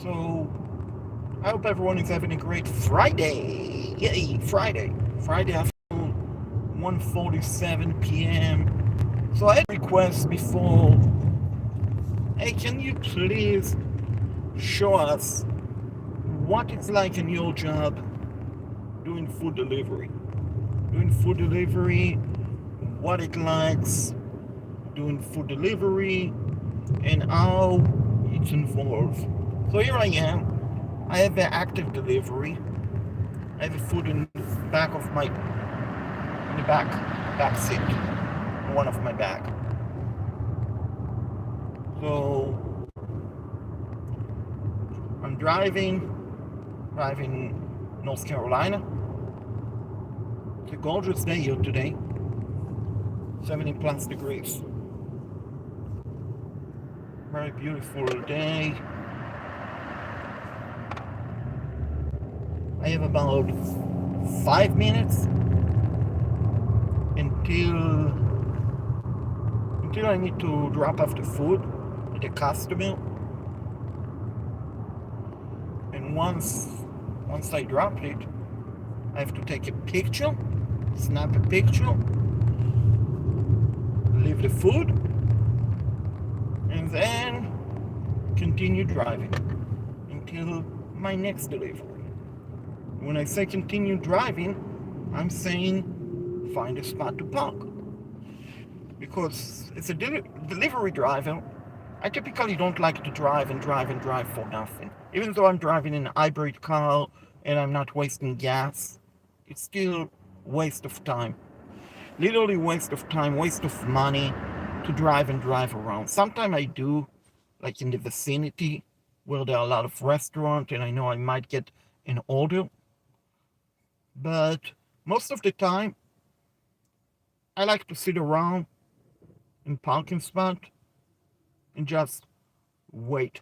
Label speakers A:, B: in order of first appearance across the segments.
A: So I hope everyone is having a great Friday. Yay, Friday. Friday afternoon, 1:47 p.m. So I had a request before. Hey, can you please show us what it's like in your job doing food delivery? Doing food delivery, what it likes doing food delivery, and how it's involved. So here I am. I have an active delivery. I have a food in the back of my in the back seat, in one of my bag. So I'm driving North Carolina. It's a gorgeous day here today, 70 plus degrees. Very beautiful day. I have about 5 minutes until I need to drop off the food at the customer. And once I drop it, I have to take a picture, snap a picture, leave the food, and then continue driving until my next delivery. When I say continue driving, I'm saying find a spot to park. Because as a delivery driver, I typically don't like to drive for nothing. Even though I'm driving in a hybrid car and I'm not wasting gas, it's still waste of time. Literally waste of time, waste of money to drive around. Sometimes I do, like in the vicinity where there are a lot of restaurants and I know I might get an order. But most of the time, I like to sit around in parking spot and just wait.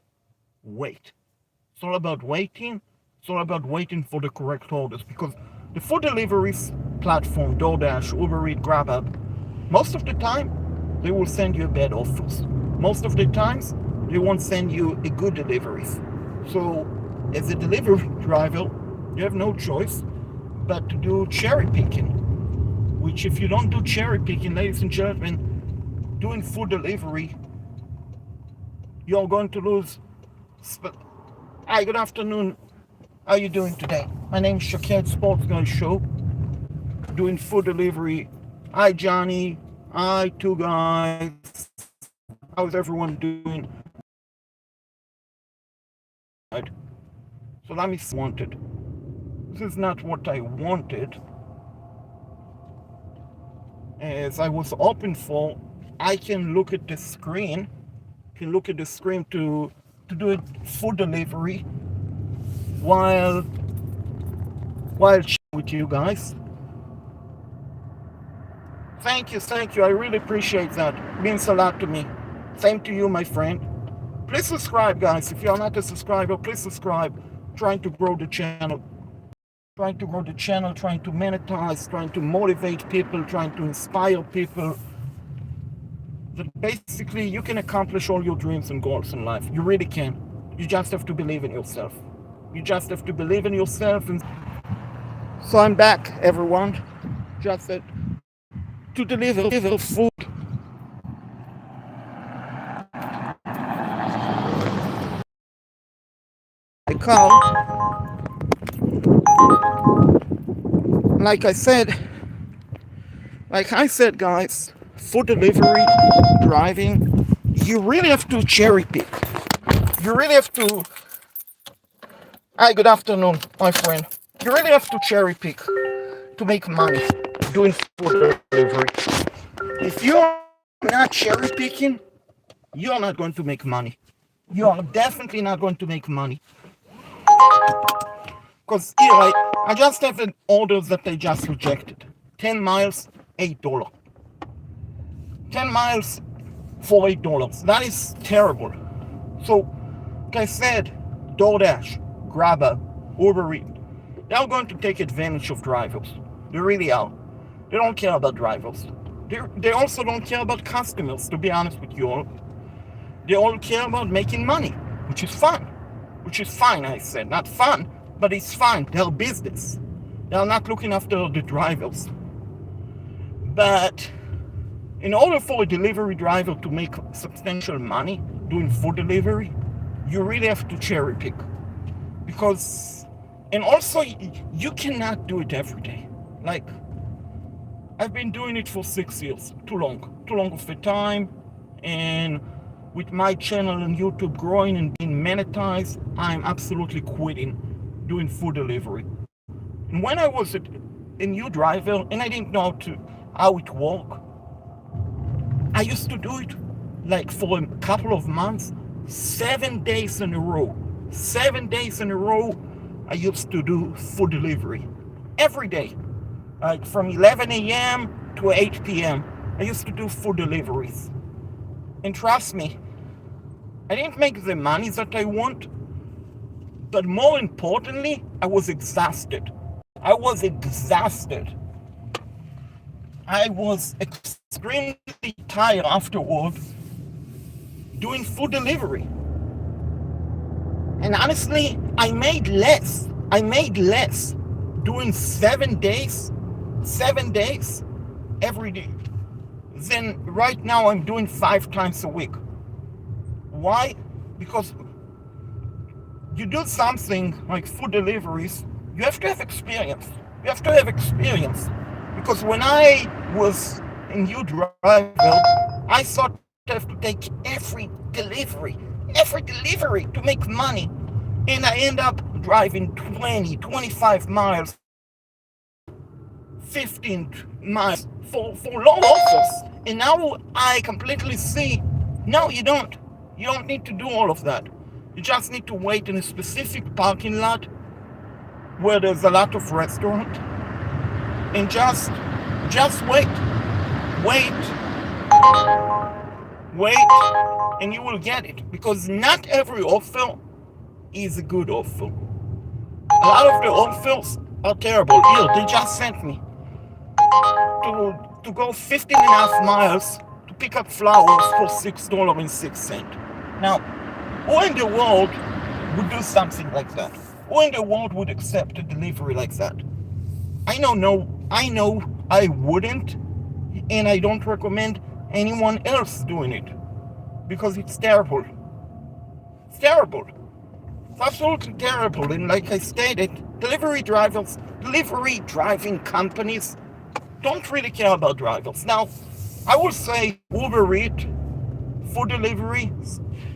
A: It's all about waiting. It's all about waiting for the correct orders because the food delivery platform, DoorDash, Uber Eats, GrabHub, most of the time they will send you bad offers. Most of the times they won't send you a good deliveries. So as a delivery driver, you have no choice but to do cherry picking. Which, if you don't do cherry picking, ladies and gentlemen, doing food delivery, you're going to lose. Hi, good afternoon. How are you doing today? My name's Shaked Sports Guy Show, doing food delivery. Hi, Johnny. Hi, two guys. How's everyone doing? So let me see what I wanted. This is not what I wanted. As I was hoping for, I can look at the screen. To do a food delivery while chatting with you guys. Thank you. I really appreciate that. It means a lot to me. Same to you, my friend. Please subscribe, guys. If you're not a subscriber, please subscribe. Trying to grow the channel, trying to monetize, trying to motivate people, trying to inspire people. That basically you can accomplish all your dreams and goals in life. You really can. You just have to believe in yourself. And so I'm back, everyone. Just to deliver food. I call. Like I said, guys, food delivery, driving, you really have to cherry pick. You really have to. Hi, good afternoon, my friend. You really have to cherry pick to make money doing food delivery. If you're not cherry picking, you're not going to make money. You are definitely not going to make money. Because here I just have an order that I just rejected. 10 miles, $8. 10 miles for $8. That is terrible. So, like I said, DoorDash, GrabHub, Uber Eats, they're going to take advantage of drivers. They really are. They don't care about drivers. They also don't care about customers, to be honest with you all. They all care about making money, which is fun. which is fine, I said. Not fun, but it's fine. They're business. They're not looking after the drivers. But in order for a delivery driver to make substantial money doing food delivery, you really have to cherry pick. Because, and also, you cannot do it every day. Like, I've been doing it for 6 years. Too long of a time. And with my channel on YouTube growing and being monetized, I'm absolutely quitting doing food delivery. And when I was a new driver and I didn't know how it worked, I used to do it like for a couple of months, 7 days in a row. 7 days in a row, I used to do food delivery every day. Like from 11 a.m. to 8 p.m. I used to do food deliveries. And trust me, I didn't make the money that I want, but more importantly, I was exhausted. I was extremely tired afterward doing food delivery. And honestly, I made less doing 7 days every day than right now I'm doing 5 times a week. Why? Because you do something like food deliveries, you have to have experience. Because when I was a new driver, I thought I have to take every delivery to make money. And I end up driving 20, 25 miles, 15 miles for low offers. And now I completely see, no, you don't. You don't need to do all of that. You just need to wait in a specific parking lot where there's a lot of restaurant and just wait, and you will get it. Because not every offer is a good offer. A lot of the offers are terrible. Here, they just sent me to go 15 and a half miles to pick up flowers for $6.06. Now, who in the world would do something like that? Who in the world would accept a delivery like that? I know I wouldn't, and I don't recommend anyone else doing it because it's terrible. It's terrible. It's absolutely terrible. And like I stated, delivery driving companies don't really care about drivers. Now, I would say Uber Eats, food delivery,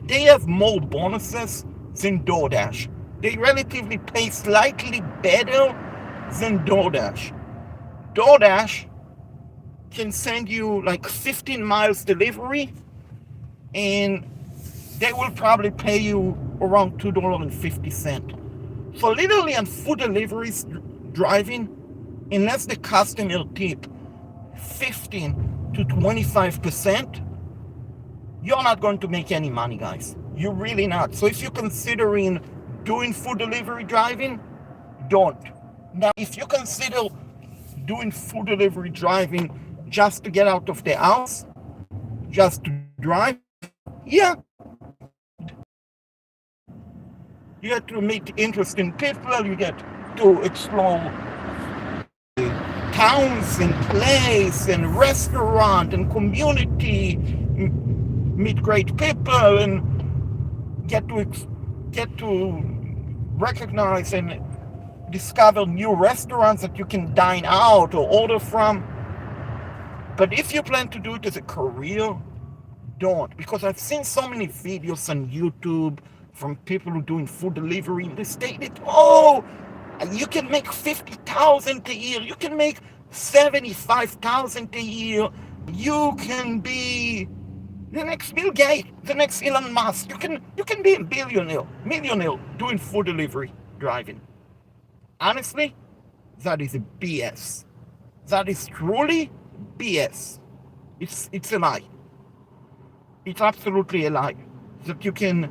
A: they have more bonuses than DoorDash. They relatively pay slightly better than DoorDash. DoorDash can send you like 15 miles delivery and they will probably pay you around $2.50. So literally on food deliveries driving, unless the customer tip 15 to 25%, you're not going to make any money, guys. You're really not. So if you're considering doing food delivery driving, don't. Now, if you consider doing food delivery driving just to get out of the house, just to drive, yeah. You get to meet interesting people, you get to explore towns and place and restaurant and community, meet great people and get to recognize and discover new restaurants that you can dine out or order from. But if you plan to do it as a career, don't. Because I've seen so many videos on YouTube from people who are doing food delivery and they stated, oh, you can make $50,000 a year, you can make $75,000 a year, you can be the next Bill Gates, the next Elon Musk, you can be a millionaire doing food delivery driving. Honestly, that is a BS. That is truly BS. It's a lie. It's absolutely a lie that you can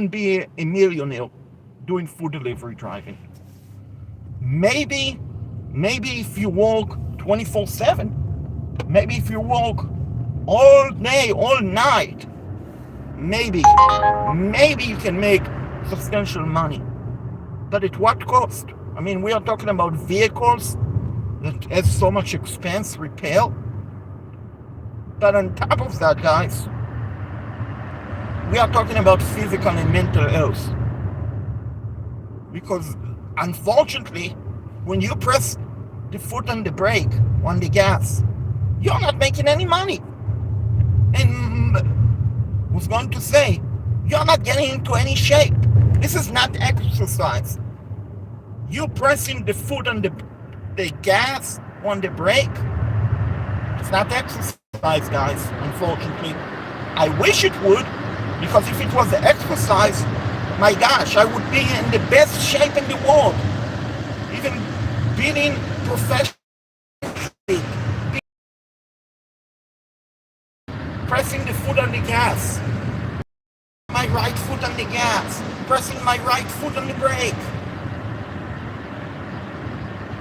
A: be a millionaire doing food delivery driving. Maybe if you work 24/7, maybe if you work all day, all night, maybe you can make substantial money. But at what cost? I mean, we are talking about vehicles that has so much expense, repair. But on top of that, guys, we are talking about physical and mental health. Because unfortunately, when you press the foot on the brake, on the gas, you're not making any money. And I was going to say, you're not getting into any shape. This is not exercise. You pressing the foot on the gas, on the brake, it's not exercise, guys, unfortunately. I wish it would, because if it was the exercise, my gosh, I would be in the best shape in the world. Even being professionally, pressing the foot on the gas, my right foot on the gas, pressing my right foot on the brake,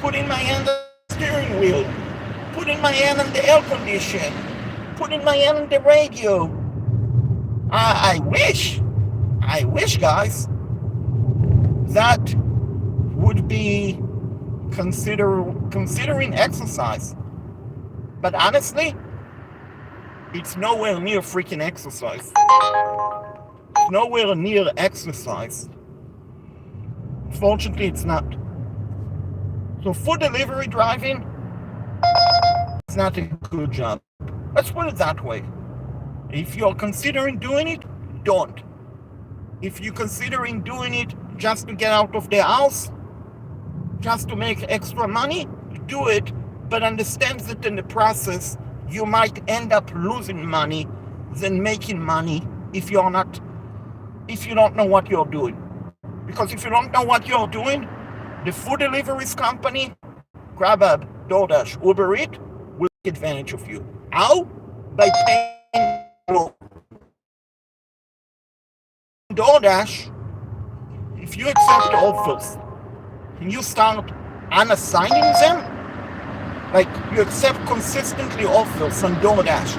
A: putting my hand on the steering wheel, putting my hand on the air condition, putting my hand on the radio. I wish, guys, that would be considering exercise. But honestly, it's nowhere near freaking exercise. It's nowhere near exercise. Fortunately, it's not. So food delivery driving, it's not a good job. Let's put it that way. If you're considering doing it, don't. If you're considering doing it just to get out of the house, just to make extra money, do it, but understand that in the process, you might end up losing money than making money if you don't know what you're doing. Because if you don't know what you're doing, the food deliveries company, Grubhub, DoorDash, Uber Eats, will take advantage of you. How? By paying low. DoorDash, if you accept offers and you start unassigning them, like you accept consistently offers on DoorDash,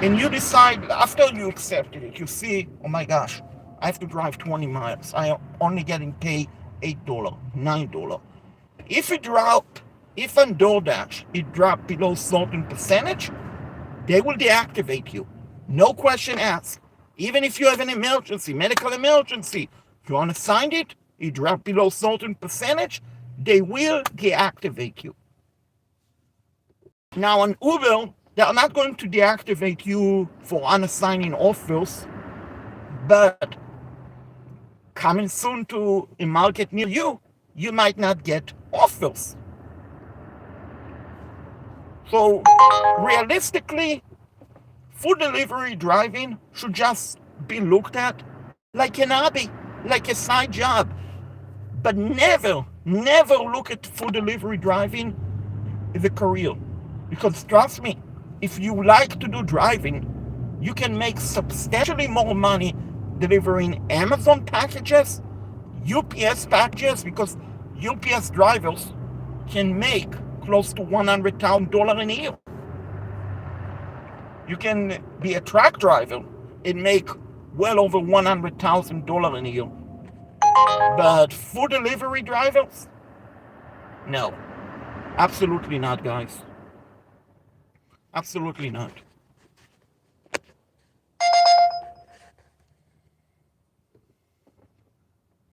A: and you decide after you accepted it, you see, oh my gosh, I have to drive 20 miles. I am only getting paid $8, $9. If on DoorDash it dropped below certain percentage, they will deactivate you. No question asked. Even if you have an emergency, medical emergency, you unassigned it, it dropped below certain percentage, they will deactivate you. Now on Uber, they are not going to deactivate you for unassigning offers, but coming soon to a market near you, you might not get offers. So realistically, food delivery driving should just be looked at like an hobby, like a side job. But never look at food delivery driving as a career. Because trust me, if you like to do driving, you can make substantially more money delivering Amazon packages, UPS packages, because UPS drivers can make close to $100,000 a year. You can be a truck driver and make well over $100,000 a year. But food delivery drivers? No. Absolutely not, guys. Absolutely not.